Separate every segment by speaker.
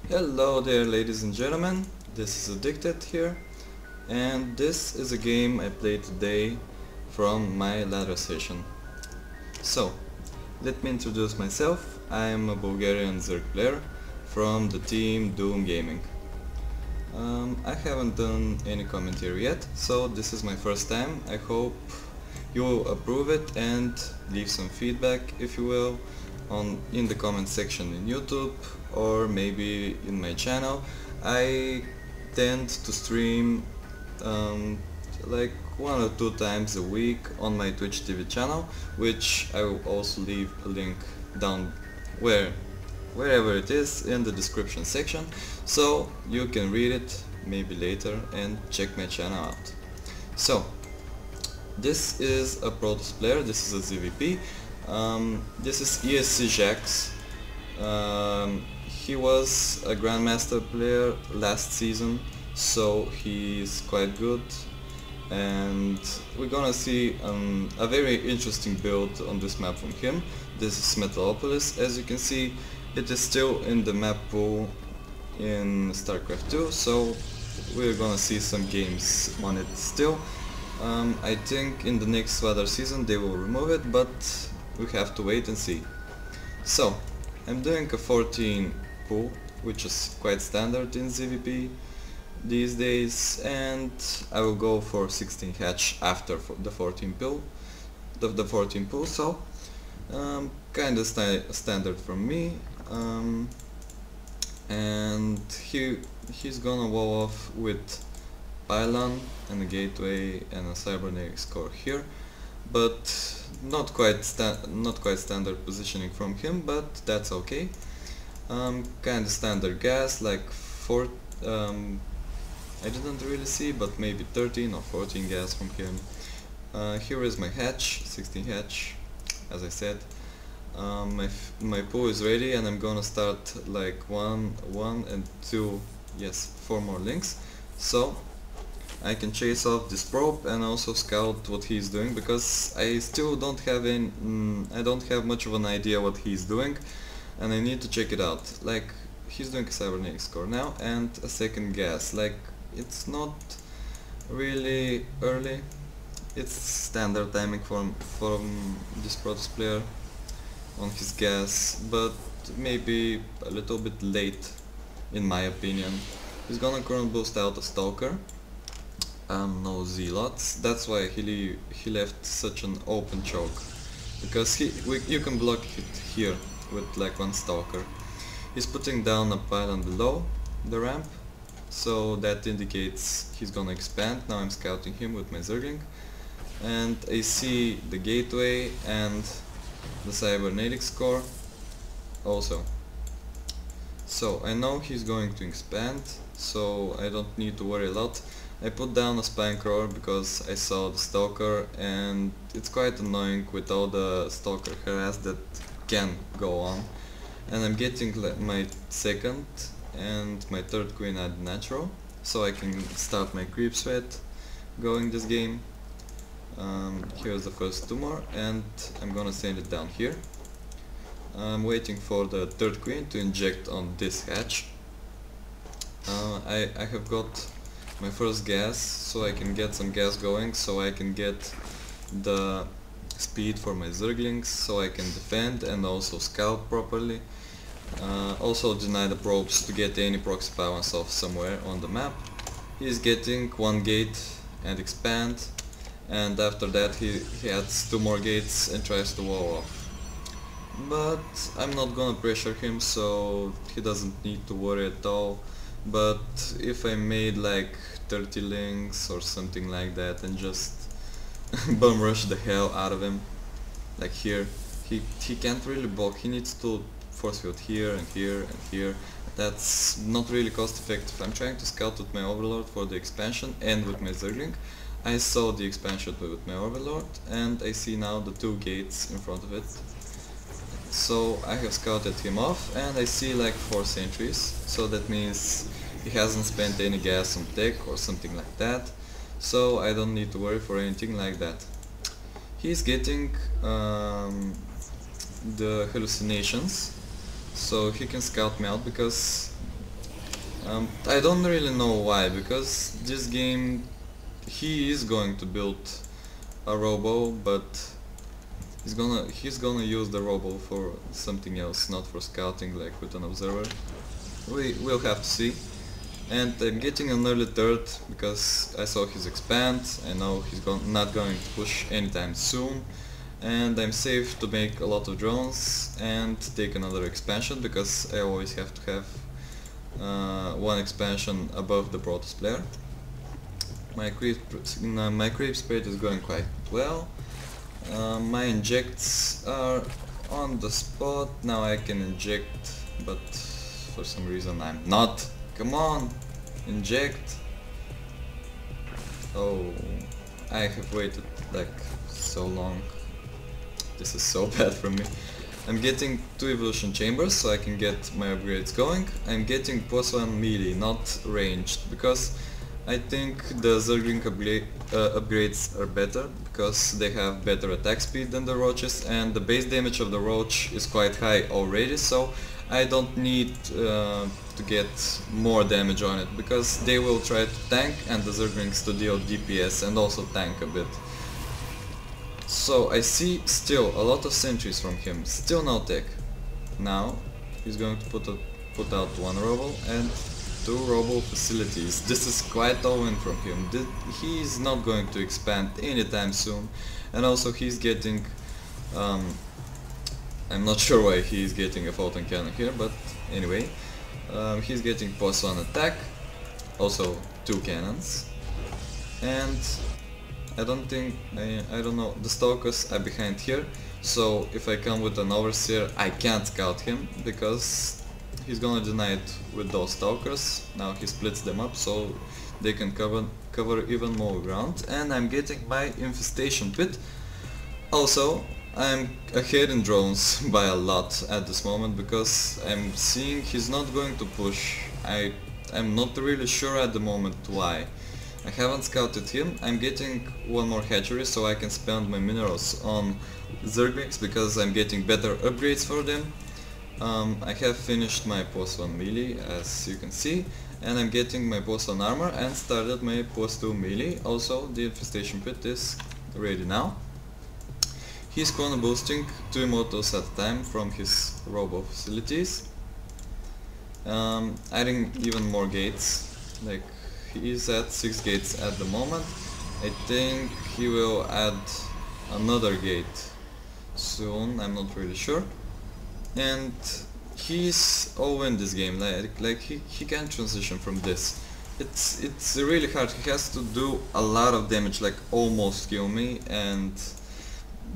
Speaker 1: Hello there, ladies and gentlemen, this is Addicted here, and this is a game I played today from my ladder session. So, let me introduce myself. I am a Bulgarian zerg player from the team Doom Gaming. I haven't done any commentary yet, so this is my first time. I hope you will approve it and leave some feedback, if you will, in the comment section in YouTube or maybe in my channel. I tend to stream like 1 or 2 times a week on my Twitch TV channel, which I will also leave a link down wherever it is in the description section, so you can read it maybe later and check my channel out. So this is a Protoss player, this is a ZVP. This is ESC Jax. He was a Grandmaster player last season, so he's quite good, and we're gonna see a very interesting build on this map from him. This is Metalopolis. As you can see, it is still in the map pool in Starcraft 2, so we're gonna see some games on it still. I think in the next weather season they will remove it, but we have to wait and see. So, I'm doing a 14 pool, which is quite standard in ZVP these days, and I will go for 16 hatch after the 14 pool. The 14 pool, so kinda standard from me. And he's gonna wall off with pylon and a gateway and a cybernetic core here, but not quite standard positioning from him, but that's okay. Kinda standard gas, like I didn't really see, but maybe 13 or 14 gas from him. Here is my hatch, 16 hatch, as I said. My pool is ready, and I'm gonna start like 1 and 2, yes, 4 more links, so I can chase off this probe and also scout what he's doing, because I still don't have I don't have much of an idea what he's doing, and I need to check it out. Like, he's doing a cybernetic score now and a second gas. Like, it's not really early, it's standard timing from this Protoss player on his gas, but maybe a little bit late in my opinion. He's gonna current boost out a stalker. No zealots. That's why he left such an open choke, because you can block it here with like one stalker. He's putting down a pylon below the ramp, so that indicates he's gonna expand. Now I'm scouting him with my zergling, and I see the gateway and the cybernetic core also. So I know he's going to expand, so I don't need to worry a lot. I put down a spine crawler because I saw the stalker, and it's quite annoying with all the stalker harass that can go on. And I'm getting my second and my third queen at natural, so I can start my creep sweat going this game. Here's the first 2 more, and I'm gonna send it down here. I'm waiting for the third queen to inject on this hatch. I have got my first gas, so I can get some gas going, so I can get the speed for my zerglings, so I can defend and also scout properly. Also deny the probes to get any proxy balance off somewhere on the map. He's getting 1 gate and expand, and after that he adds 2 more gates and tries to wall off. But I'm not gonna pressure him, so he doesn't need to worry at all. But if I made like 30 links or something like that and just bum rush the hell out of him, like here, he can't really block. He needs to force field here and here and here. That's not really cost effective. I'm trying to scout with my overlord for the expansion and with my zergling. I saw the expansion with my overlord, and I see now the 2 gates in front of it. So I have scouted him off, and I see like 4 sentries, so that means he hasn't spent any gas on tech or something like that, so I don't need to worry for anything like that. He's getting the hallucinations, so he can scout me out, because I don't really know why, because this game he is going to build a robo, but he's gonna use the robo for something else, not for scouting like with an observer. We'll have to see. And I'm getting an early third because I saw his expand. I know he's not going to push anytime soon, and I'm safe to make a lot of drones and take another expansion, because I always have to have one expansion above the Protoss player. My creep spread is going quite well. My injects are on the spot. Now I can inject, but for some reason I'm not. Come on, inject. Oh, I have waited like so long. This is so bad for me. I'm getting 2 evolution chambers so I can get my upgrades going. I'm getting +1 melee, not ranged, because I think the zergling upgrades are better, because they have better attack speed than the roaches, and the base damage of the roach is quite high already, so I don't need to get more damage on it, because they will try to tank and the zerglings to deal DPS and also tank a bit. So I see still a lot of sentries from him, still no tech. Now he's going to put out 1 robo and 2 robo facilities. This is quite a win from him. He is not going to expand anytime soon, and also he's getting I'm not sure why he's getting a photon cannon here, but anyway, he's getting +1 attack, also 2 cannons, and I don't know, the stalkers are behind here, so if I come with an overseer I can't scout him, because he's gonna deny it with those stalkers. Now he splits them up so they can cover even more ground, and I'm getting my infestation pit. Also, I'm ahead in drones by a lot at this moment, because I'm seeing he's not going to push. I'm not really sure at the moment why. I haven't scouted him. I'm getting 1 more hatchery so I can spend my minerals on zerglings, because I'm getting better upgrades for them. I have finished my +1 melee, as you can see, and I'm getting my +1 armor and started my +2 melee. Also, the infestation pit is ready now. He's chrono boosting 2 immortals at a time from his robo facilities, adding even more gates. Like, he is at 6 gates at the moment. I think he will add another gate soon, I'm not really sure. And he's all in this game, like he can't transition from this. It's really hard. He has to do a lot of damage, like almost kill me, and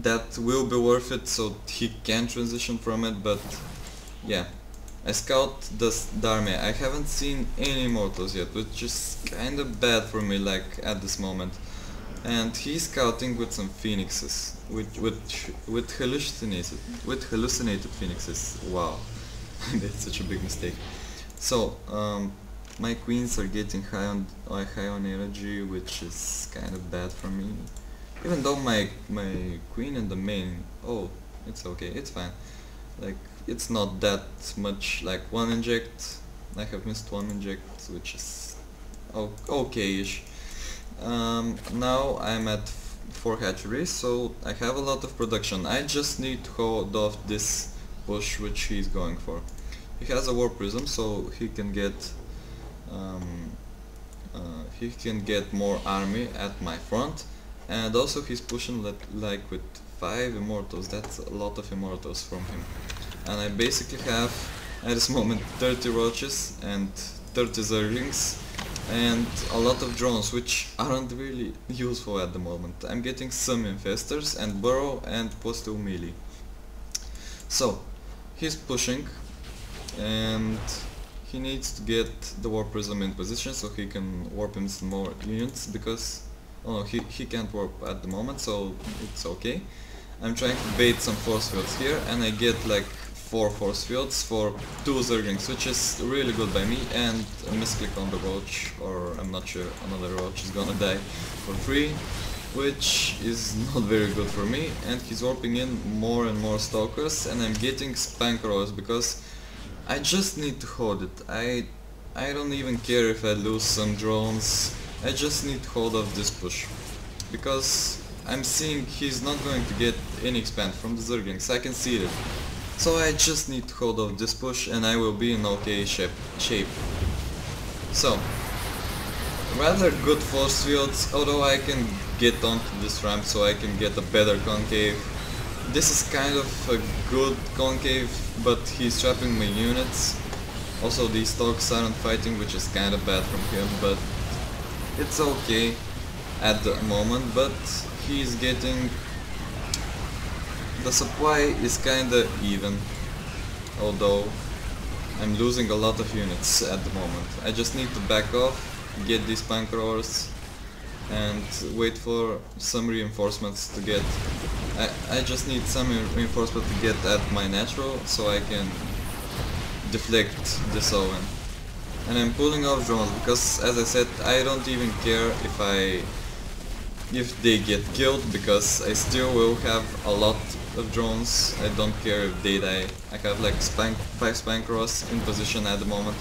Speaker 1: that will be worth it, so he can transition from it. But yeah, I scout the army. I haven't seen any immortals yet, which is kinda bad for me, like at this moment. And he's scouting with some phoenixes, with hallucinated phoenixes. Wow, that's such a big mistake. So my queens are getting high on energy, which is kind of bad for me. Even though my queen in the main, oh, it's okay, it's fine. Like, it's not that much, like 1 inject. I have missed 1 inject, which is okay-ish. Now I'm at 4 hatcheries, so I have a lot of production. I just need to hold off this push which he's going for. He has a war prism, so he can get more army at my front, and also he's pushing like with 5 immortals. That's a lot of immortals from him. And I basically have at this moment 30 roaches and 30 zerglings and a lot of drones, which aren't really useful at the moment. I'm getting some infestors and burrow and +2 melee. So he's pushing, and he needs to get the warp prism in position so he can warp in some more units, because he can't warp at the moment, so it's okay. I'm trying to bait some force fields here, and I get like 4 force fields for 2 zerglings, which is really good by me, and a misclick on the roach, or I'm not sure, another roach is gonna die for free, which is not very good for me. And he's warping in more and more stalkers, and I'm getting spank rolls because I just need to hold it. I don't even care if I lose some drones. I just need hold of this push. Because I'm seeing he's not going to get any expand from the zerglings, I can see it. So I just need hold of this push and I will be in okay shape. So, rather good force fields, although I can get onto this ramp so I can get a better concave. This is kind of a good concave, but he's trapping my units. Also these talks aren't fighting, which is kind of bad from him, but it's okay at the moment. But he's getting... the supply is kinda even, although I'm losing a lot of units at the moment. I just need to back off, get these punk roars, and wait for some reinforcements to get... I just need some reinforcement to get at my natural, so I can deflect this oven. And I'm pulling off drones, because as I said, I don't even care if they get killed, because I still will have a lot of drones. I don't care if they die. I have like 5 spank rows in position at the moment.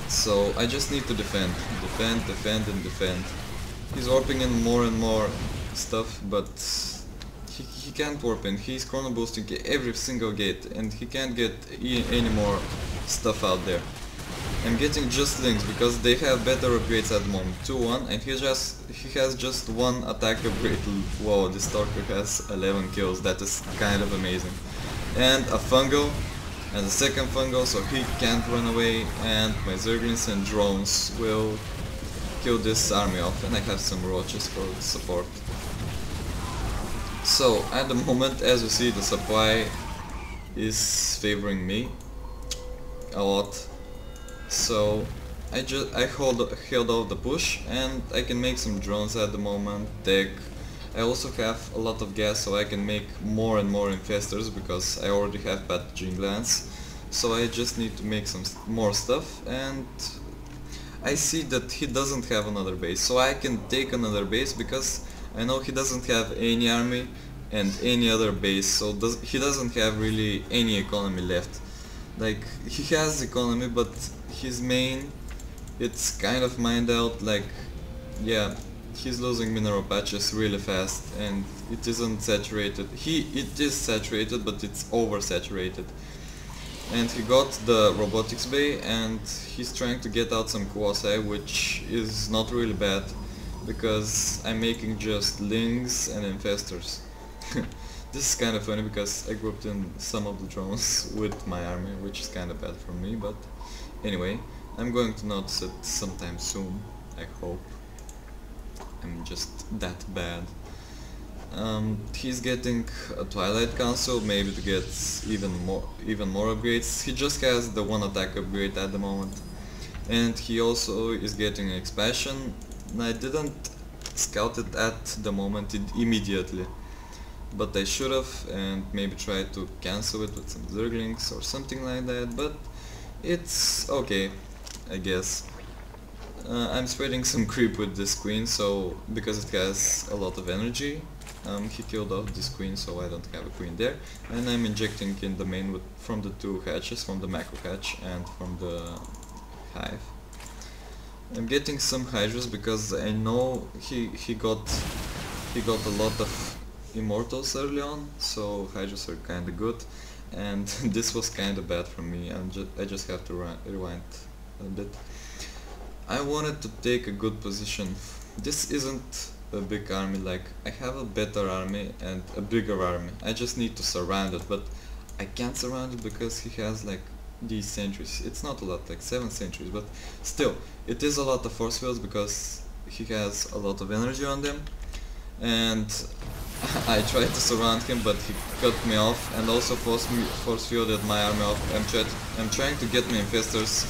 Speaker 1: So I just need to defend, and defend. He's warping in more and more stuff, but he can't warp in. He's chrono boosting every single gate, and he can't get any more stuff out there. I'm getting just links because they have better upgrades at the moment. 2-1, and he has just 1 attack upgrade. Wow, this Starcraft has 11 kills. That is kind of amazing. And a fungal, and a second fungal, so he can't run away, and my zerglings and drones will kill this army off, and I have some roaches for support. So at the moment, as you see, the supply is favoring me a lot. So I held off the push, and I can make some drones at the moment. Tech. I also have a lot of gas, so I can make more and more infestors because I already have pathogen glands. So I just need to make some more stuff, and I see that he doesn't have another base, so I can take another base because I know he doesn't have any army and any other base, so he doesn't have really any economy left. Like, he has economy, but his main, it's kind of mined out. Like, yeah, he's losing mineral patches really fast, and it isn't saturated. It is saturated, but it's oversaturated. And he got the robotics bay, and he's trying to get out some quasi, which is not really bad, because I'm making just lings and infestors. This is kind of funny because I grouped in some of the drones with my army, which is kind of bad for me, but anyway, I'm going to notice it sometime soon, I hope. I'm just that bad. He's getting a Twilight Council, maybe to get even more upgrades. He just has the 1 attack upgrade at the moment. And he also is getting an expansion. I didn't scout it at the moment immediately, but I should have, and maybe try to cancel it with some zerglings or something like that, but it's okay, I guess. I'm spreading some creep with this queen, so because it has a lot of energy. He killed off this queen, so I don't have a queen there, and I'm injecting in the main from the 2 hatches, from the macro hatch and from the hive. I'm getting some hydras because I know he got a lot of immortals early on, so hydras are kinda good, and this was kinda bad for me. I just have to rewind a bit. I wanted to take a good position. This isn't a big army, like I have a better army and a bigger army. I just need to surround it, but I can't surround it because he has like these sentries. It's not a lot, like 7 sentries, but still, it is a lot of force fields because he has a lot of energy on them. And I tried to surround him, but he cut me off and also force fielded my army off. I'm trying to get my infestors